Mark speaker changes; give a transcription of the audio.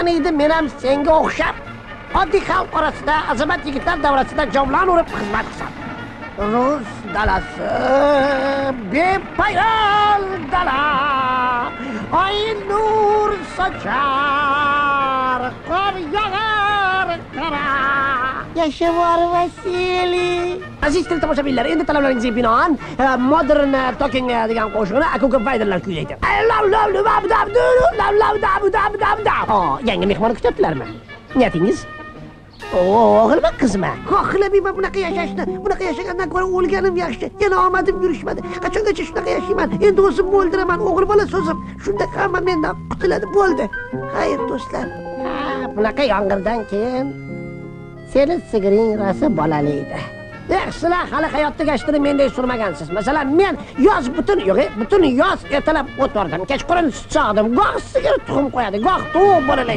Speaker 1: taniydi, men ham senga o'xshab oddiy xalq orasida azamat yigitlar davrasida javlon urib xizmat qilsam. Rus dalasi, bepoyon dala, oy nur sochar, qor yog'ar qara. Yashavor Vasiliy. Aziz tomoshabinlar, endi talablaringizga binoan Modern Talking degan qo'shiqni Akuka Bayderlar kuylaydi. Yangi mehmon kutyaptilarmi? Niyatingiz? O'g'ilmi, qizmi? Xohlamayman bunaqa yashashni. Bunaqa yashagandan ko'ra o'lganim yaxshi. Yana omadim yurishmadi. Qachongacha shunaqa yashayman? Endi o'zimni o'ldiraman. O'g'il bola so'zim. Shunda hamma mendan qutuladi, bo'ldi. Xayr, do'stlar. Bunaqa yong'irdan keyin seni sigiring rosa bolalaydi. Sizlar hali hayotda gashtini menday surmagansiz. Masalan, men yoz butun yoz ertalab o't o'rdim, kechqurun sut sog'dim. Goh sigir tuxum qo'yadi, goh tovuq bolalaydi.